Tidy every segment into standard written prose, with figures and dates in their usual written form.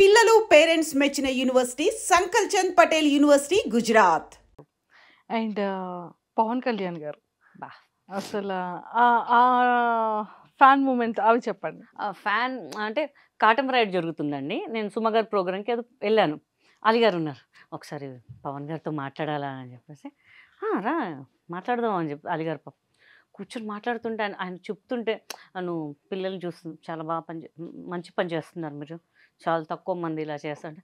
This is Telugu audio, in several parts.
పిల్లలు పేరెంట్స్ మెచ్చిన university Sankalchand Patel university Gujarat. And Pawan Kalyan గారు బా అసలు ఆ ఫ్యాన్ మూమెంట్స్ అవి చెప్పండి. ఫ్యాన్ అంటే కాటం రైడ్ జరుగుతుందండి. నేను సుమ గారి ప్రోగ్రామ్కి అది వెళ్ళాను. అలీ గారు ఉన్నారు. ఒకసారి పవన్ గారితో మాట్లాడాలా అని చెప్పేసి, రా మాట్లాడదాం అని చెప్పి అలీ గారు పాపం కూర్చొని మాట్లాడుతుంటే ఆయన చెప్తుంటే, నువ్వు పిల్లల్ని చూస్తుంది చాలా బాగా మంచి పని చేస్తున్నారు మీరు, చాలా తక్కువ మంది ఇలా చేస్తుంటే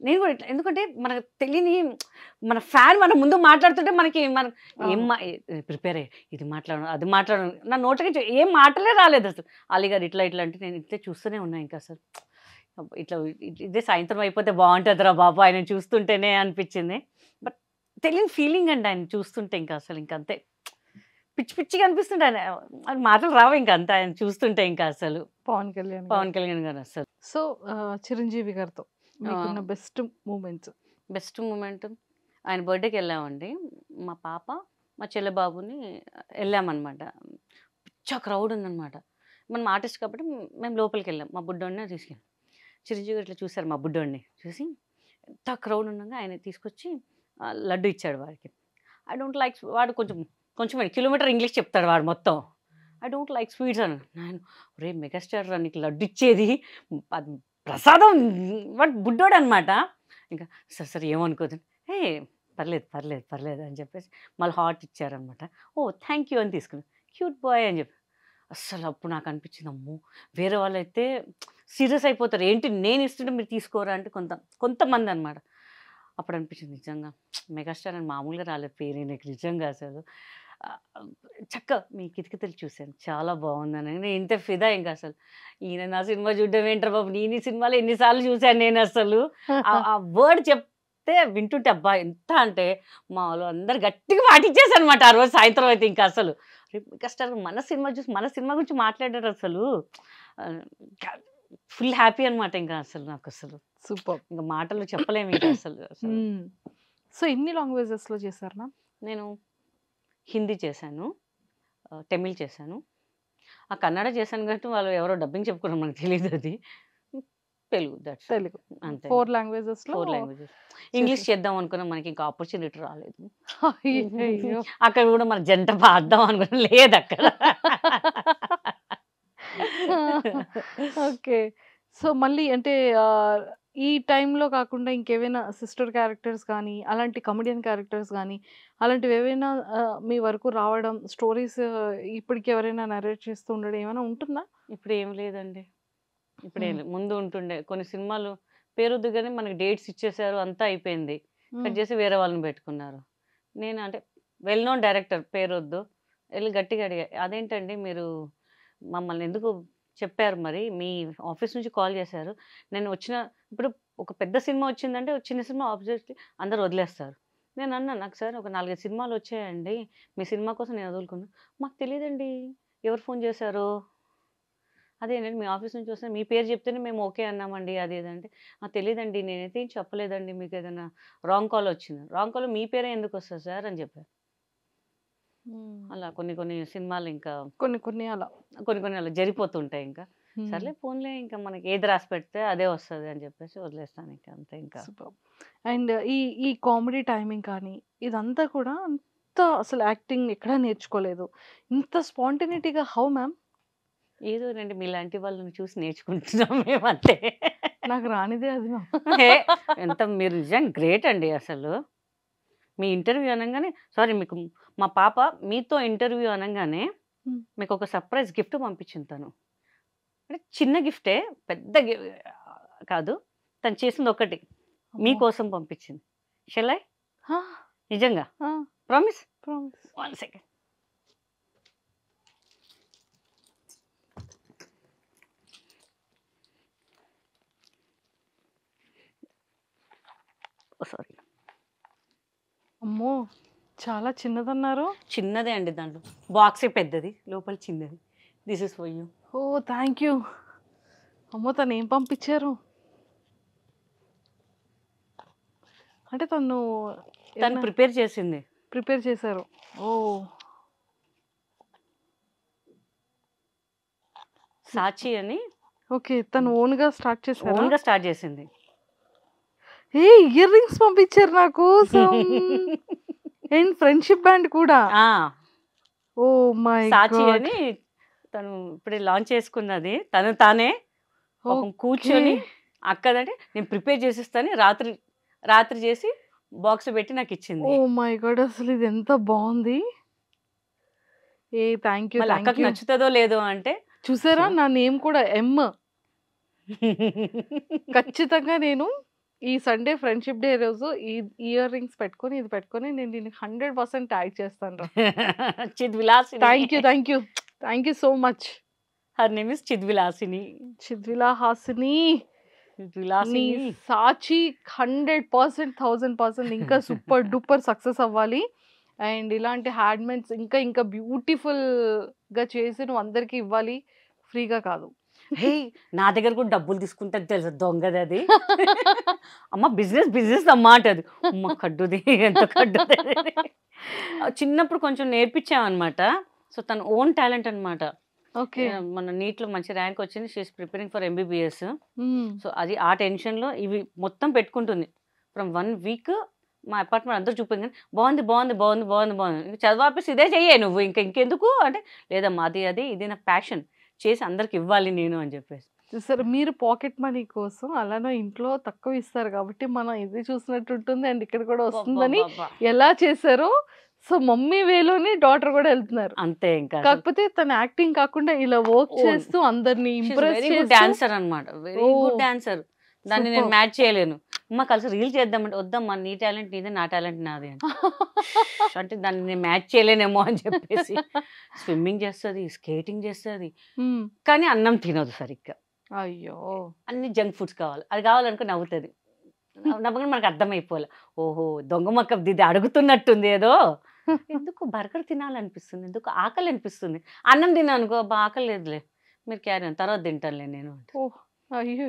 నేను కూడా ఇట్లా, ఎందుకంటే మనకు తెలియని మన ఫ్యాన్ మన ముందు మాట్లాడుతుంటే మన ఏం ప్రిపేర్ అయ్యి ఇది మాట్లాడను అది మాట్లాడను, నా నోటికి ఏం మాటలే రాలేదు అసలు. అలీ గారు ఇట్లా ఇట్లా అంటే నేను ఇట్లా చూస్తూనే ఉన్నా. ఇంకా అసలు ఇట్లా ఇదే సాయంత్రం అయిపోతే బాగుంటుందిరా బాబు ఆయన చూస్తుంటేనే అనిపించింది. బట్ తెలియని ఫీలింగ్ అండి ఆయన చూస్తుంటే. ఇంకా అసలు ఇంకంతే పిచ్చి పిచ్చిగా అనిపిస్తుంటే ఆయన అది మాటలు రావు ఇంకా అంతా ఆయన చూస్తుంటే. ఇంకా అసలు పవన్ కళ్యాణ్ గారు అసలు. సో చిరంజీవి గారితో మీకున్న బెస్ట్ మూమెంట్ ఆయన బర్త్డేకి వెళ్ళామండి. మా పాప మా చెల్లెబాబుని వెళ్ళామన్నమాట. పిచ్చా క్రౌడ్ ఉందన్నమాట. మనం ఆర్టిస్ట్ కాబట్టి మేము లోపలికి వెళ్ళాం. మా బుడ్డోడిని తీసుకెళ్ళాం. చిరంజీవి గారు ఇట్లా చూశారు మా బుడ్డోడిని చూసి, ఎంత క్రౌడ్ ఉండగా ఆయన తీసుకొచ్చి లడ్డు ఇచ్చాడు వాడికి. ఐ డోంట్ లైక్, వాడు కొంచెం కిలోమీటర్ ఇంగ్లీష్ చెప్తాడు వాడు మొత్తం. ఐ డోంట్ లైక్ స్వీట్స్ అని. నేను రే మెగాస్టార్ రా నీకు లడ్డు ఇచ్చేది, అది ప్రసాదం, వాడు బుడ్డోడు అనమాట. ఇంకా సరే ఏమనుకోదు, పర్లేదు అని చెప్పేసి మళ్ళీ హాట్ ఇచ్చారనమాట. థ్యాంక్ యూ అని తీసుకున్నాను. క్యూట్ బాయ్ అని చెప్పి అస్సలు అప్పుడు నాకు అనిపించింది, అమ్మో వేరే వాళ్ళైతే సీరియస్ అయిపోతారు, ఏంటి నేను ఇస్తుంటే మీరు తీసుకోరా అంటే కొంతమంది అనమాట. అప్పుడు అనిపించింది నిజంగా మెగాస్టార్ అని మామూలుగా రాలేదు పేరు నాకు నిజంగా. అసలు చక్క మీ కితకితలు చూశాను, చాలా బాగుందని నేను ఇంత ఫిదా. ఇంకా అసలు ఈయన నా సినిమా చూడడం ఏంటారు బాబు, నేను ఈ సినిమాలో ఎన్నిసార్లు చూశాను నేను. అసలు ఆ వర్డ్ చెప్తే వింటుంటే అబ్బా ఎంత అంటే మా వాళ్ళు అందరు గట్టిగా పాటించేసారు అనమాట ఆ రోజు సాయంత్రం అయితే. ఇంకా అసలు మెగాస్టార్ మన సినిమా చూసి మన సినిమా గురించి మాట్లాడారు. అసలు ఫుల్ హ్యాపీ అనమాట. ఇంకా అసలు నాకు అసలు సూపర్, ఇంకా మాటలు చెప్పలేము ఇంకా అసలు. సో ఎన్ని లాంగ్వేజెస్లో చేశారు మ్యామ్? నేను హిందీ చేశాను, తమిళ్ చేశాను, ఆ కన్నడ చేశాను కాబట్టి వాళ్ళు ఎవరో డబ్బింగ్ చెప్పుకున్నాం మనకు తెలియదు. అది తెలుగు అంతే. 4 లాంగ్వేజెస్. ఇంగ్లీష్ చేద్దాం అనుకున్నా, మనకి ఇంకా ఆపర్చునిటీ రాలేదు. అక్కడ కూడా మన జంట పాడదాం అనుకున్నా, లేదు అక్కడ. ఓకే. సో మళ్ళీ అంటే ఈ టైంలో కాకుండా ఇంకేమైనా సిస్టర్ క్యారెక్టర్స్ కానీ, అలాంటి కమెడియన్ క్యారెక్టర్స్ కానీ, అలాంటివి ఏవైనా మీ వరకు రావడం, స్టోరీస్ ఇప్పటికి ఎవరైనా నరేట్ చేస్తూ ఉండడం ఏమైనా ఉంటుందా? ఇప్పుడు ఏం లేదండి. ముందు ఉంటుండే కొన్ని సినిమాలు పేరొద్దు కానీ మనకి డేట్స్ ఇచ్చేసారు, అంతా అయిపోయింది, కట్ చేసి వేరే వాళ్ళని పెట్టుకున్నారు. నేను అంటే వెల్ నోన్ డైరెక్టర్ పేరొద్దు వెళ్ళి గట్టిగా అడిగా, అదేంటండి మీరు మమ్మల్ని ఎందుకు చెప్పారు, మరి మీ ఆఫీస్ నుంచి కాల్ చేశారు, నేను వచ్చిన ఇప్పుడు ఒక పెద్ద సినిమా వచ్చిందంటే చిన్న సినిమా ఆబ్జెక్ట్లీ అందరు వదిలేస్తారు. నేను అన్నా, నాకు సార్ ఒక 4-5 సినిమాలు వచ్చాయండి, మీ సినిమా కోసం నేను వదులుకున్నాను. మాకు తెలియదండి ఎవరు ఫోన్ చేశారో, అదేనండి మీ ఆఫీస్ నుంచి వస్తే మీ పేరు చెప్తేనే మేము ఓకే అన్నామండి, అదేదంటే తెలియదండి నేనైతే ఏం చెప్పలేదండి, మీకు ఏదైనా రాంగ్ కాల్ వచ్చింది, రాంగ్ కాల్ మీ పేరే ఎందుకు వస్తుంది సార్ అని చెప్పారు. అలా కొన్ని సినిమాలు ఇంకా కొన్ని అలా జరిగిపోతుంటాయి. ఇంకా సర్లే ఫోన్లే, ఇంకా మనకి ఏది రాసి పెడితే అదే వస్తుంది అని చెప్పేసి వదిలేస్తాను ఇంకా అంతే. ఇంకా అండ్ ఈ కామెడీ టైమింగ్ కానీ ఇదంతా కూడా అంత అసలు యాక్టింగ్ ఎక్కడా నేర్చుకోలేదు, ఇంత స్పాంటేనిటీగా హౌ మ్యామ్? ఏదో రండి మీలాంటి వాళ్ళని చూసి నేర్చుకుంటున్నాం మేము అంతే. నాకు రానిదే అది. ఎంత మీరు నిజంగా గ్రేట్ అండి అసలు. మీ ఇంటర్వ్యూ అనగానే మీకు మా పాప మీతో ఇంటర్వ్యూ అనగానే మీకు ఒక సర్ప్రైజ్ గిఫ్ట్ పంపించింది తను. అంటే చిన్న గిఫ్టే, పెద్ద కాదు, తను చేసింది ఒకటి మీకోసం పంపించింది. Shall I? నిజంగా ప్రామిస్? 1 సెకండ్. సారీ, అమ్మో చాలా చిన్నదన్నారు. చిన్నదే అండి, దాంట్లో బాక్సే పెద్దది, లోపల చిన్నది. This is for you. Oh thank you. అమ్మో తను ఏం పంపించారు అంటే తను ప్రిపేర్ చేశారు. ఓ సాచి అని ఓకే. తను ఓన్‌గా స్టార్ట్ చేసారా? ఓన్గా స్టార్ట్ చేసింది. ఏ ఇయర్ రింగ్స్ పంపించారు నా కోసం. అండ్ ఫ్రెండ్షిప్ బ్యాండ్ కూడా. ఆ, ఓ మై సాచి గాడ్. అని తను ఇప్పుడే లాంచ్ చేసుకున్నది. తను తానే పాపం ఓకే. కూర్చొని అక్కదంటే నేను ప్రిపేర్ చేసిస్తాను, రాత్రి రాత్రి చేసి బాక్స్ పెట్టి నాకు ఓ ఇచ్చింది. My God. అసలు ఇది ఎంత బాగుంది. ఏ థ్యాంక్ యూ, మళ్ళీ థ్యాంక్ అక్కకి యూ. నచ్చుతుందో లేదో అంటే చూసారా సో నా నేమ్ కూడా ఎమ్. ఖచ్చితంగా నేను ఈ సండే ఫ్రెండ్షిప్ డే రోజు ఈ ఇయర్ రింగ్స్ పెట్టుకొని ఇది పెట్టుకొని నేను దీనికి 100% ట్యాగ్ చేస్తాను రా. Chidvilasini. Thank you, thank you, thank you so much. Her name is Chidvilasini. Chidvila Hasini, నీ చిద్విలాసిని. సాచి 100%, 1000% ఇంకా సూపర్ డూపర్ సక్సెస్ అవ్వాలి. అండ్ ఇలాంటి హ్యాండ్మేడ్స్ ఇంకా ఇంకా బ్యూటిఫుల్గా చేసి నువ్వు అందరికీ ఇవ్వాలి, ఫ్రీగా కాదు. హే, నా దగ్గర కూడా డబ్బులు తీసుకుంటుంది తెలుసా, దొంగది అది. అమ్మ బిజినెస్ బిజినెస్ అమ్మ అంటది. అమ్మ కడ్డుది, ఎంత కడ్డుది. చిన్నప్పుడు కొంచెం నేర్పించామన్నమాట. సో తన ఓన్ టాలెంట్ అనమాట. ఓకే. మన నీట్లో మంచి ర్యాంక్ వచ్చింది. She is preparing for MBBS. So అది ఆ టెన్షన్లో ఇవి మొత్తం పెట్టుకుంటుంది. ఫ్రమ్ 1 వీక్ మా అపార్ట్మెంట్ అందరూ చూపింది, బాగుంది బాగుంది బాగుంది బాగుంది బాగుంది, ఇంక చదివాపేసి ఇదే చెయ్యే నువ్వు, ఇంకెందుకు అంటే లేదమ్మా అది ఇది నా ప్యాషన్, చేసి అందరికి ఇవ్వాలి నేను అని చెప్పేసి. చూసారు మీరు పాకెట్ మనీ కోసం అలానే ఇంట్లో తక్కువ ఇస్తారు కాబట్టి మనం ఇది చూసినట్టు ఉంటుంది అండ్ ఇక్కడ కూడా వస్తుందని ఎలా చేశారో. సో మమ్మీ వేలోనే డాటర్ కూడా వెళ్తున్నారు. అంతే. ఇంకా కాకపోతే తన యాక్టింగ్ కాకుండా ఇలా వర్క్ Oh, చేస్తూ అందరిని ఇంప్రెస్ వెరీ గుడ్ చేస్తూ డాన్సర్ అనమాట, వెరీ గుడ్ Oh, డాన్సర్. దాన్ని నేను superb. మ్యాచ్ చేయలేను. అమ్మ కలిసి రీల్ చేద్దామంటే వద్దమ్మా, నీ టాలెంట్ నీదే, నా టాలెంట్ నాది అని. అంటే దాన్ని నేను మ్యాచ్ చేయలేనేమో అని చెప్పేసి స్విమ్మింగ్ చేస్తుంది, స్కేటింగ్ చేస్తుంది, మ్మ్. కానీ అన్నం తినదు సరిగ్గా. అయ్యో. అన్ని జంక్ ఫుడ్స్ కావాలి. అది కావాలనుకో నవ్వుతుంది. నవ్వగానే మనకు అర్థమైపోలే, ఓహో దొంగ మొక్క ఇది అడుగుతున్నట్టుంది ఏదో. ఎందుకు బర్గర్ తినాలనిపిస్తుంది, ఎందుకు ఆకలి అనిపిస్తుంది, అన్నం తిన్నా అనుకో అబ్బా ఆకలి లేదులే, మీరు క్యారీ అని తర్వాత తింటానులే నేను అంటే. ఓ అయ్యో.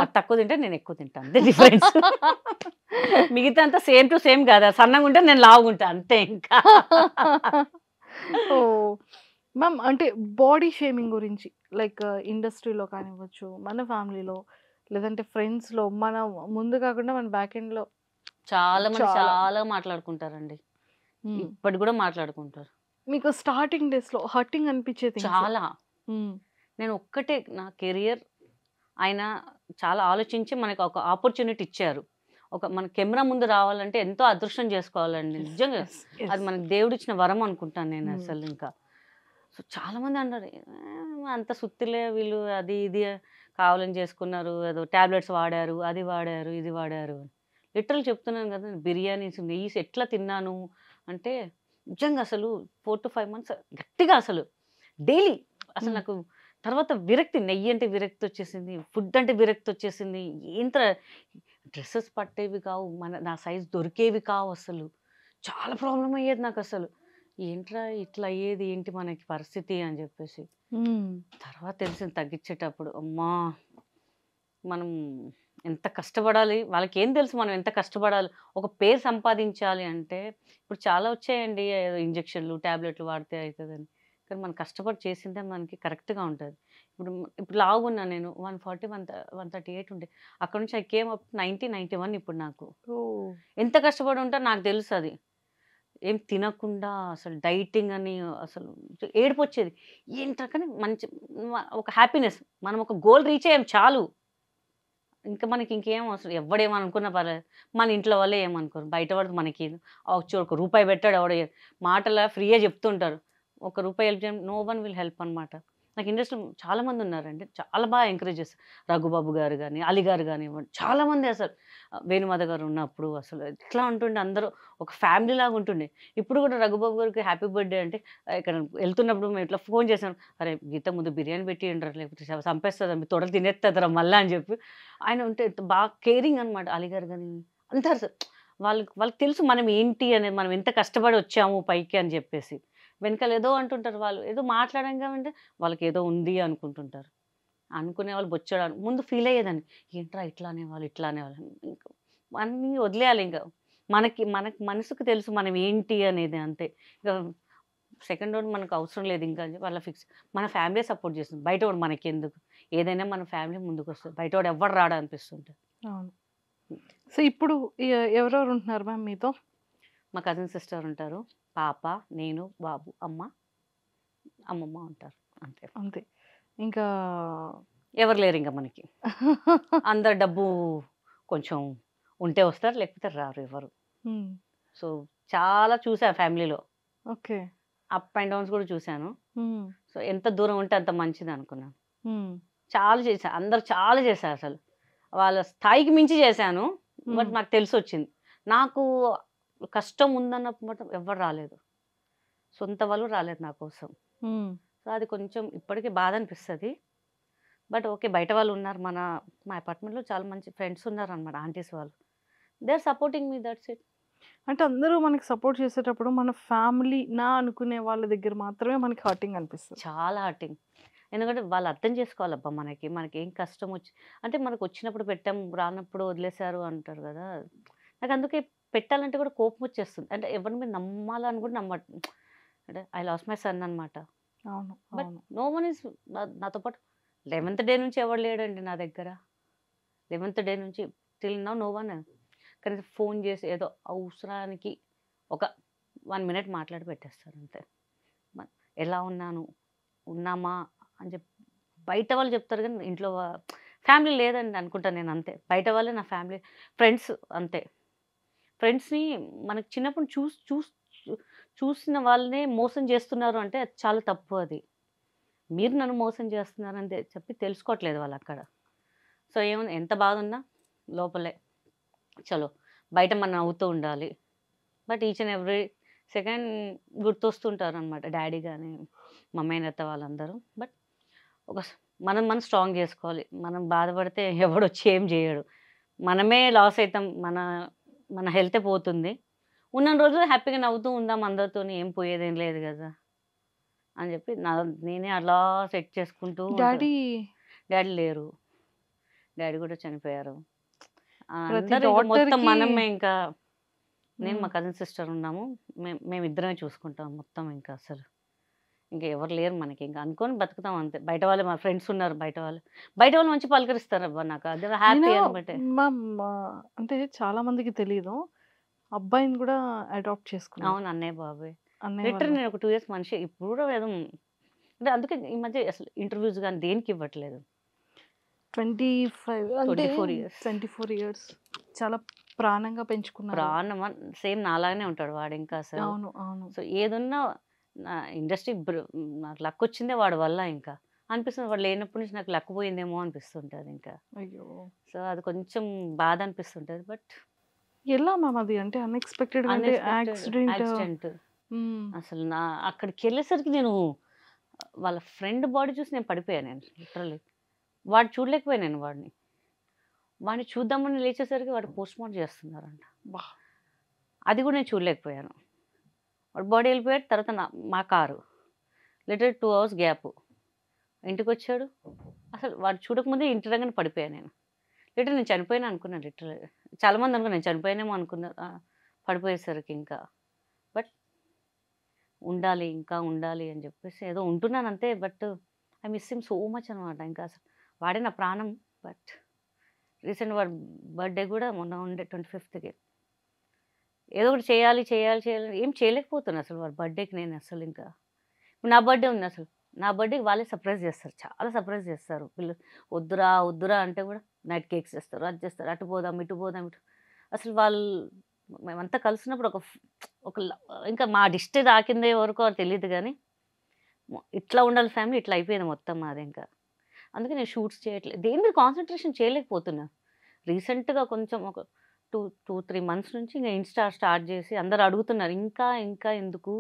అది తక్కువ తింటే నేను ఎక్కువ తింటాను, అంతే డిఫరెన్స్. మిగతా అంతా సేమ్ టు సేమ్ కదా, సన్నగా ఉంటే నేను లావుగుంటా అంతే. ఇంకా ఓ మ్యామ్ అంటే బాడీ షేమింగ్ గురించి లైక్ ఇండస్ట్రీలో కానివ్వచ్చు, మన ఫ్యామిలీలో, లేదంటే ఫ్రెండ్స్లో, మన ముందు కాకుండా మన బ్యాక్ ఎండ్లో చాలా మంది చాలా. చాలా మాట్లాడుకుంటారండి, ఇప్పటి కూడా మాట్లాడుకుంటారు. మీకు స్టార్టింగ్ డేస్లో హర్టింగ్ అనిపించేది చాలా. నేను ఒక్కటే నా కెరియర్, ఆయన చాలా ఆలోచించి మనకు ఒక ఆపర్చునిటీ ఇచ్చారు. మన కెమెరా ముందు రావాలంటే ఎంతో అదృష్టం చేసుకోవాలండి నిజంగా. అది మనకు దేవుడిచ్చిన వరం అనుకుంటాను నేను అసలు. ఇంకా సో చాలా మంది అన్నారు, అంత సుత్తిలే వీళ్ళు, అది ఇది కావాలని చేసుకున్నారు, ఏదో టాబ్లెట్స్ వాడారు, అది వాడారు, ఇది వాడారు అని. లిటరల్ చెప్తున్నాను కదా, బిర్యానీస్ నెయ్యి ఎట్లా తిన్నాను అంటే నిజంగా అసలు 4 to 5 months గట్టిగా అసలు డైలీ. అసలు నాకు తర్వాత విరక్తి, నెయ్యి అంటే విరక్తి వచ్చేసింది, ఫుడ్ అంటే విరక్తి వచ్చేసింది. ఏంత డ్రెస్సెస్ పట్టేవి కావు, నా సైజ్ దొరికేవి కావు, అసలు చాలా ప్రాబ్లం అయ్యేది నాకు అసలు. ఏంట్రా ఇట్లా అయ్యేది, ఏంటి మనకి పరిస్థితి అని చెప్పేసి. తర్వాత తెలిసింది తగ్గించేటప్పుడు, అమ్మా మనం ఎంత కష్టపడాలి, వాళ్ళకి ఏం తెలుసు మనం ఎంత కష్టపడాలి, ఒక పేరు సంపాదించాలి అంటే. ఇప్పుడు చాలా వచ్చాయండి ఏదో ఇంజక్షన్లు ట్యాబ్లెట్లు వాడితే అవుతుందని, కానీ మనం కష్టపడి చేసిందే మనకి కరెక్ట్గా ఉంటుంది. ఇప్పుడు లావున్నా నేను 140, 138 ఉండే, అక్కడ నుంచి ఐ కేమ్ అప్ 90, 91 ఇప్పుడు నాకు. ఎంత కష్టపడి ఉంటా నాకు తెలుసు అది. ఏం తినకుండా అసలు డైటింగ్ అని అసలు ఏడుపు వచ్చేది. ఏంట్రా కానీ మంచి ఒక హ్యాపీనెస్, మనం ఒక గోల్ రీచ్ అయ్యాం చాలు, ఇంకా మనకి ఇంకేం అవసరం. ఎవడేమనుకున్నా పర్లేదు, మన ఇంట్లో వాళ్ళే ఏమనుకోరు, బయట పడితే మనకి ఒక రూపాయి పెట్టాడు ఎవడ, మాటలా ఫ్రీగా చెప్తుంటారు, ₹1 హెల్ప్ చేయడం, నో వన్ విల్ హెల్ప్ అనమాట. నాకు ఇండస్ట్రీలో చాలామంది ఉన్నారండి, చాలా బాగా ఎంకరేజ్ చేస్తారు. రఘుబాబు గారు కానీ, అలీ గారు కానివ్వండి, చాలామంది అసలు. వేణుమాధ గారు ఉన్నప్పుడు అసలు ఎట్లా ఉంటుండే, అందరూ ఒక ఫ్యామిలీ లాగా ఉంటుండే. ఇప్పుడు కూడా రఘుబాబు గారికి హ్యాపీ బర్త్డే అంటే ఇక్కడ వెళ్తున్నప్పుడు మేము ఇట్లా ఫోన్ చేసాం, అరే గీత ముందు బిర్యానీ పెట్టి ఉండరు, లేకపోతే చంపేస్తుందా, మీ తొడలు తినేస్తుందిరా మళ్ళీ అని చెప్పి. ఆయన ఉంటే బాగా కేరింగ్ అనమాట. అలీ గారు కానీ అంటారు సార్, వాళ్ళకి తెలుసు మనం ఏంటి అనేది, మనం ఎంత కష్టపడి వచ్చాము పైకి అని చెప్పేసి. వెనకాల ఏదో అంటుంటారు వాళ్ళు, ఏదో మాట్లాడంగా అంటే వాళ్ళకి ఏదో ఉంది అనుకుంటుంటారు. అనుకునే వాళ్ళు బొచ్చడాను ముందు ఫీల్ అయ్యేదాన్ని, ఏంట్రా ఇట్లా అనేవాళ్ళు ఇట్లా అనేవాళ్ళు. ఇంకా అన్నీ వదిలేయాలి. ఇంకా మనకి మనసుకు తెలుసు మనం ఏంటి అనేది, అంతే. ఇంకా సెకండ్ రౌండ్ మనకు అవసరం లేదు ఇంకా అని చెప్పి వాళ్ళ ఫిక్స్. మన ఫ్యామిలీ సపోర్ట్ చేస్తుంది. బయట వాడు మనకెందుకు? ఏదైనా మన ఫ్యామిలీ ముందుకొస్తది. బయట వాడు ఎవ్వడు రాడు అనిపిస్తుంటది. అవును. సో, ఇప్పుడు ఎవరెవరు ఉంటున్నారు మ్యామ్ మీతో? మా కజిన్ సిస్టర్ ఉంటారు. పాప, నేను, బాబు, అమ్మమ్మ ఉంటారు. అంతే. అంతే. ఇంకా ఎవరు లేరు ఇంక మనకి. అందరు డబ్బు కొంచెం ఉంటే వస్తారు, లేకపోతే రారు ఎవరు. హ్మ్. సో, చాలా చూసా ఫ్యామిలీలో. ఓకే. అప్ అండ్ డౌన్స్ కూడా చూసాను. హ్మ్. సో, ఎంత దూరం ఉంటే అంత మంచిది అనుకున్నాను. హ్మ్. చాలా చేశా. అందరూ చాలా చేశారు అసలు. వాళ్ళ స్థాయికి మించి చేశాను. బట్ హ్మ్. నాకు తెలిసొచ్చింది. నాకు కష్టం ఉందన్నప్పుడు మాత్రం ఎవ్వరు రాలేదు. సొంత వాళ్ళు రాలేదు నా కోసం. హ్మ్. సో, అది కొంచెం ఇప్పటికి బాధ అనిపిస్తది. But okay. బయట వాళ్ళు ఉన్నారు. మా అపార్ట్మెంట్‌లో చాలా మంచి ఫ్రెండ్స్ ఉన్నారనమాట. ఆంటీస్ వాళ్ళు. They are supporting me that's it. అంటే అందరూ మనకి సపోర్ట్ చేసేటప్పుడు మన ఫ్యామిలీ అనుకునే వాళ్ళ దగ్గర మాత్రమే మనకి హర్టింగ్ అనిపిస్తది. చాలా హర్టింగ్. ఎందుకంటే వాళ్ళు అర్థం చేసుకోవాలబ్బా మనకేం కష్టం అంటే మనకొచ్చినప్పుడు పెట్టాం, రానప్పుడు వదిలేసారు అంటారు గదా! నాకు అందుకే పెట్టాలంటే కూడా కోపం వచ్చేస్తుంది. అంటే ఎవరి మీద నమ్మాలని కూడా అంటే ఐ లాస్ట్ మై సన్ అనమాట. అవును. బట్ అవును. నో వన్ ఈస్ నాతో పాటు 11th డే నుంచి ఎవడు లేడండి నా దగ్గర. 11th డే నుంచి టిల్ నౌ నో వన్. కనీసం ఫోన్ చేసి ఏదో అవసరానికి ఒక 1 మినిట్ మాట్లాడి పెట్టేస్తారు అంతే. మ ఎలా ఉన్నాను? ఉన్నామా? అని చెప్పి బయట వాళ్ళు చెప్తారు గానీ ఇంట్లో ఫ్యామిలీ లేదండి అనుకుంటా నేను అంతే. బయట వాళ్ళే నా ఫ్యామిలీ. ఫ్రెండ్స్ అంతే. ఫ్రెండ్స్‌ని మనకు చిన్నప్పుడు చూసిన వాళ్ళనే మోసం చేస్తున్నారు అంటే అది చాలా తప్పు అది. మీరు నన్ను మోసం చేస్తున్నారని చెప్పి తెలుసుకోవట్లేదు వాళ్ళక్కడ. సో, ఏముంది ఎంత బాధున్నా లోపలే. చలో బయట మనం నవ్వుతూ ఉండాలి. But each and every second గుర్తొస్తుంటారనమాట డ్యాడీ గాని, మమ్మీ, అత్త వాళ్ళందరూ. బట్ ఒక మనం స్ట్రాంగ్ చేసుకోవాలి. మనం బాధపడితే ఎవడొచ్చి ఏం చేయడు. మనమే లాస్ అయితాం. మన హెల్తే పోతుంది. ఉన్నన్ని రోజులు హ్యాపీగా నవ్వుతూ ఉందాం అందరితోని. ఏం పోయేదేం లేదు గదా! అని చెప్పి నేనే అలా సెట్ చేసుకుంటూ ఉంటా. డ్యాడీ డాడీ లేరు. డాడీ కూడా చనిపోయారు. ప్రతి అందరూ ఇంక మొత్తం డాటర్‌కి మనమే ఇంకా. నేను మా హ్మ్. కజిన్ సిస్టర్ ఉన్నాము. మేమిద్దరమే చూసుకుంటాం మొత్తం ఇంకా అసలు. ఇంక ఎవరు లేరు మనకి. ఇంక అనుకోని బతుకుతాం అంతే. బయట వాళ్ళు మా ఫ్రెండ్స్ ఉన్నారు బయట వాళ్ళు. బయట వాళ్ళు మంచిగా పలకరిస్తారబ్బా నాకు. అది హ్యాపీ అయినా అనబట్టే. మ్యామ్ అంటే చాలా మందికి తెలీదు. అబ్బాయిని గూడా అడాప్ట్ చేసుకున్నారు. అవును. అన్నయ్య, బాబాయ్. అన్నయ్య లిటరల్లీ వాళ్ళ నేను ఒక 2 ఇయర్స్ మనిషి. ఇప్పుడు కూడా ఏదో అంటే అందుకే ఈ మధ్య అసలు ఇంటర్వ్యూస్ గాని దేనికి ఇవ్వట్లేదు. 25 అంటే 24 ఇయర్స్. 24 ఇయర్స్ చాలా ప్రాణంగా పెంచుకున్నారు. ప్రాణం సేమ్ నాలాగానే ఉంటాడు వాడు ఇంకా అసలు. అవును. అవును. సో, ఏదున్నా నా ఇండస్ట్రీ నాకు లక్ వచ్చిందే వాడి వల్ల ఇంకా. అనిపిస్తుంది వాడు లేనప్పటి నుంచి నాకు లక్ పోయిందేమో అనిపిస్తుంటది ఇంకా. అయ్యో! సో, అది కొంచెం బాధ అనిపిస్తుంటది. బట్ ఎలా మ్యామ్ అది? అంటే అన్‌ఎక్స్‌పెక్టెడ్‌గా అంటే యాక్సిడెంట్. యాక్సిడెంట్. హ్మ్. అసలు అక్కడికెళ్ళేసరికి నేను వాళ్ళ ఫ్రెండ్ బాడీ చూసి నేను పడిపోయాను నేను లిటరల్లీ. వాడు చూడలేకపోయాను వాడిని. వాడిని చూద్దామని లేచేసరికి వాడు పోస్ట్‌మార్టం చేస్తున్నారంట. అబ్బా! అది కూడా నేను చూడలేకపోయాను. వాడు బాడీ వెళ్ళిపోయాడు. తర్వాత మా కారు. Literally 2 hours gap. ఇంటికొచ్చాడు. అసలు వాడు చూడకముందే ఇంటి దగ్గర పడిపోయాను నేను. నేను చనిపోయాను అనుకున్నాను లిటరల్లీ. చాలామంది అనుకున్నారు నేను చనిపోయానేమో అనుకున్నారు. పడిపోయేసరికి ఇంకా. బట్ ఉండాలి, ఇంకా ఉండాలి అని చెప్పేసి ఏదో ఉంటున్నాను అంతే. But I miss him so much అనమాట. ఇంకా అసలు వాడే నా ప్రాణం. బట్ రీసెంట్ వాడి బర్త్‌డే కూడా మొన్న ఉండే 25థ్‌కి. ఏదో ఒకటి చేయాలి ఏం చేయలేకపోతున్నా అసలు వాడి బర్త్‌డేకి నేను అసలు ఇంకా. ఇప్పుడు నా బర్త్‌డే ఉంది అసలు. నా బర్త్‌డేకి వాళ్ళే సర్ప్రైజ్ చేస్తారు. చాలా సర్ప్రైజ్ చేస్తారు. వద్దురా అంటే కూడా నైట్ కేక్స్ తెస్తారు. అది చేస్తారు. అటు పోదాం, ఇటు పోదాం, అసలు మేమంతా కలిసినప్పుడు ఒక ఇంకా మా దిష్టి తాకిందే వరకు తెలీదు గానీ, ఇట్లా ఉండాలి ఫ్యామిలీ ఇట్లా అయిపోయింది మొత్తం మాది ఇంకా. అందుకే నేను షూట్స్ చేయట్లేదు. దేని మీద కాన్సంట్రేషన్ చేయలేకపోతున్నా. రీసెంట్‌గా కొంచెం ఒక 3 మంత్స్ నుంచి ఇంక ఇన్‌స్టా స్టార్ట్ చేసి అందరూ అడుగుతున్నారు. ఇంకా ఎందుకు?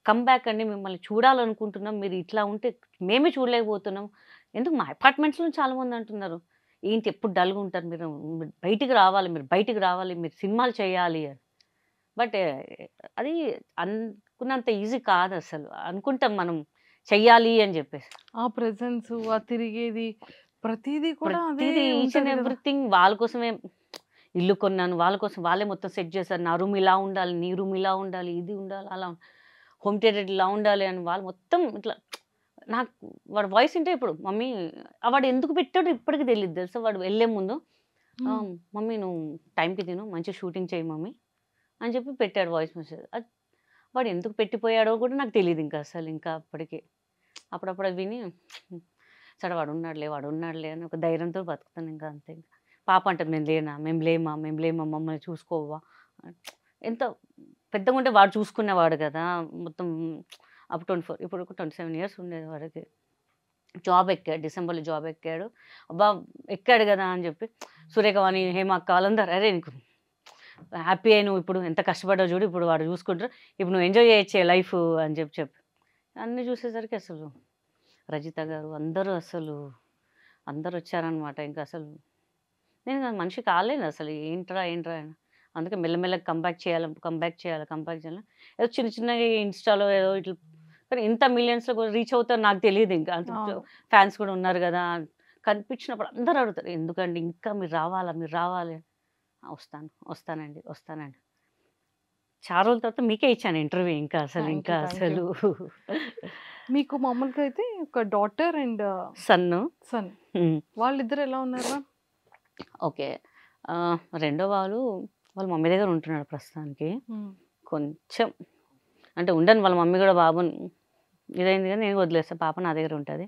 కమ్ బ్యాక్ అండి. మిమ్మల్ని చూడాలనుకుంటున్నాం. మీరు ఇట్లా ఉంటే మేమే చూడలేకపోతున్నాం. ఎందుకు మా అపార్ట్మెంట్స్‌లో చాలామంది అంటున్నారు. ఏంటి ఎప్పుడు డల్‌గా ఉంటారు మీరు. మీరు బయటికి రావాలి. మీరు సినిమాలు చేయాలి అని. బట్ అది అనుకున్నంత ఈజీ కాదసలు. అనుకుంటాం మనం చెయ్యాలి అని చెప్పేసి. ఆ ప్రెజెన్సు, ఆ తిరిగేది ప్రతీదీ కూడా అదే ప్రతీదీ ఈచ్ అండ్ ఉంటది గదా! ఎవ్రీథింగ్ వాళ్ళ కోసమే. ఇల్లు కొన్నాను. వాళ్ళ కోసం వాళ్ళే మొత్తం సెట్ చేశారు. నా రూమ్ ఇలా ఉండాలి. నీ రూమ్ ఇలా ఉండాలి. ఇది ఉండాలి. అలా హోమ్ థియేటర్ ఇలా ఉండాలి అని వాళ్ళు మొత్తం ఇట్లా నాకు వాడు వాయిస్ వింటే ఇప్పుడు మమ్మీ వాడు ఎందుకు పెట్టాడో ఇప్పటికి తెలియదు తెలుసా. వాడు వెళ్ళే ముందు మమ్మీ నువ్వు టైంకి తిను మంచిగా షూటింగ్ చేయి మమ్మీ అని చెప్పి పెట్టాడు వాయిస్ మెసేజ్. అది వాడు ఎందుకు పెట్టిపోయాడో కూడా నాకు తెలియదు ఇంకా అసలు. ఇంకా అప్పటికి అప్పుడప్పుడు అది విని సరే వాడు ఉన్నాడులే అని ఒక ధైర్యంతో బతుకుతాను ఇంకా అంతే. ఇంకా పాప అంటారు మేము లేమా మమ్మల్ని చూసుకోవా. ఎంత పెద్దగా ఉంటే వాడు చూసుకునేవాడు కదా మొత్తం. అప్పుడు 24 ఇప్పుడు 27 ఇయర్స్ ఉండేది వాడికి. జాబ్ ఎక్కాడు, డిసెంబర్లో జాబ్ ఎక్కాడు. అబ్బా ఎక్కాడు కదా అని చెప్పి సురేఖ వాణి హేమ అక్క వాళ్ళందరూ అరే నీకు హ్యాపీ అయి నువ్వు ఇప్పుడు ఎంత కష్టపడ్డావు చూడు, ఇప్పుడు వాడు చూసుకుంటారు, ఇప్పుడు నువ్వు ఎంజాయ్ చేయొచ్చే లైఫ్ అని చెప్పి అన్నీ చూసేసరికి అసలు రజిత గారు అందరూ వచ్చారనమాట. ఇంకా అసలు నేను మనిషి కాలేను అసలు. ఏంట్రా అని. అందుకే మెల్లమెల్లగా కంబ్యాక్ చేయాలి. ఏదో చిన్నగా ఇన్స్టాలో ఏదో ఇట్లా, కానీ ఇంత మిలియన్స్లో కూడా రీచ్ అవుతారు నాకు తెలియదు. ఇంకా అంత ఫ్యాన్స్ కూడా ఉన్నారు కదా. కనిపించినప్పుడు అందరూ అడుగుతారు ఎందుకండి ఇంకా మీరు రావాలి. వస్తానండి. చాలా రోజుల తర్వాత మీకే ఇచ్చాను ఇంటర్వ్యూ. ఇంకా అసలు మీకు మామూలుగా అయితే ఒక డాటర్ అండ్ సన్ వాళ్ళిద్దరు ఎలా ఉన్నారు? ఓకే. రెండో వాళ్ళ మమ్మీ దగ్గర ఉంటున్నాడు ప్రస్తుతానికి. కొంచెం అంటే ఉండను, వాళ్ళ మమ్మీ కూడా బాబుని ఇదైంది కానీ నేను వదిలేస్తాను, పాప నా దగ్గర ఉంటుంది.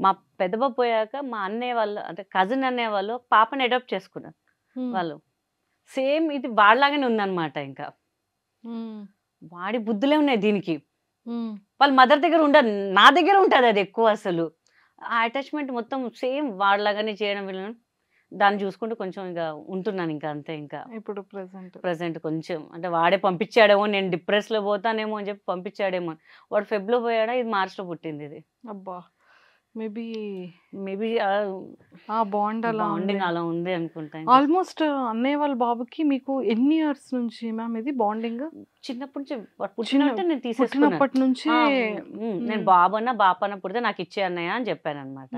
మా పెద్ద బాబు పోయాక మా అన్నయ్య వాళ్ళు అంటే కజిన్ అన్నయ్య వాళ్ళు పాపని అడాప్ట్ చేసుకున్నారు. వాళ్ళు సేమ్ ఇది వాడిలాగానే ఉందన్నమాట. ఇంకా వాడి బుద్ధులే ఉన్నాయి దీనికి. వాళ్ళ మదర్ దగ్గర ఉండదు, నా దగ్గర ఉంటుంది అది ఎక్కువ. అసలు ఆ అటాచ్మెంట్ మొత్తం సేమ్ వాడిలాగానే చేయడం వల్ల దాన్ని చూసుకుంటూ కొంచెం ఇంకా ఉంటున్నాను ఇంకా అంతే. ఇంకా ఇప్పుడు ప్రెసెంట్ కొంచెం అంటే వాడే పంపించాడేమో, నేను డిప్రెస్లో పోతానేమో అని చెప్పి పంపించాడేమో. వాడు ఫెబ్లో పోయాడా, ఇది మార్చ్లో పుట్టింది ఇది. అబ్బా మేబీ బాండింగ్ అలా ఉంది అనుకుంటా. ఆల్మోస్ట్ అన్నయ్య వాళ్ళ బాబుకి మీకు ఎన్ని ఇయర్స్ నుంచి మ్యామ్ ఇది బాండింగ్? చిన్నప్పటి నుంచి పుట్టినట్టు నేను తీసేసుకున్నప్పటి నుంచి నేను బాపన్న పుడితే నాకు ఇచ్చే అన్నయ్య అని చెప్పాను అనమాట.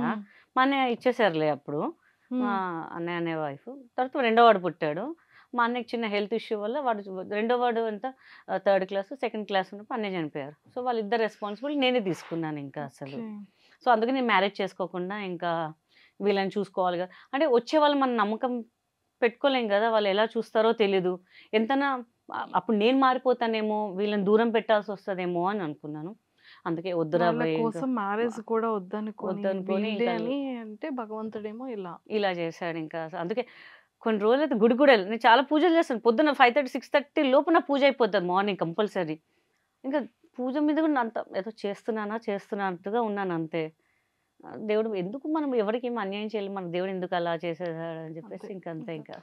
మా అన్నయ్య ఇచ్చేసారులే అప్పుడు. మా అన్నయ్య వైఫ్ తర్వాత రెండో వాడు పుట్టాడు. మా అన్నయ్యకి చిన్న హెల్త్ ఇష్యూ వల్ల రెండో వాడు అంతా 3rd క్లాస్ 2nd క్లాస్ ఉన్నప్పుడు అన్నయ్య చనిపోయారు. సో వాళ్ళిద్దరు రెస్పాన్సిబుల్ నేనే తీసుకున్నాను ఇంకా అసలు. సో అందుకే నేను మ్యారేజ్ చేసుకోకుండా ఇంకా వీళ్ళని చూసుకోవాలి కదా అంటే వచ్చే వాళ్ళు మన నమ్మకం పెట్టుకోలేం కదా, వాళ్ళు ఎలా చూస్తారో తెలీదు. ఎంతనా అప్పుడు నేను మారిపోతానేమో, వీళ్ళని దూరం పెట్టాల్సి వస్తుందేమో అని అనుకున్నాను. అందుకే వద్దురా కోసం మ్యారేజ్ కూడా వద్దనుకొని అంటే భగవంతుడేమో ఇలా చేశాడు. ఇంకా అందుకే కొన్ని రోజులు అయితే గుడి కూడా నేను చాలా పూజలు చేస్తాను. పొద్దున్న 5:30 6:30 లోపు నా పూజ అయిపోతుంది మార్నింగ్ కంపల్సరీ. ఇంకా పూజ మీద కూడా అంత ఏదో చేస్తున్నట్టుగా ఉన్నాను అంతే. దేవుడు ఎందుకు మనం ఎవరికి ఏమి అన్యాయం చేయాలి, మన దేవుడు ఎందుకు అలా చేసేసాడు అని చెప్పేసి ఇంకంతే. ఇంకా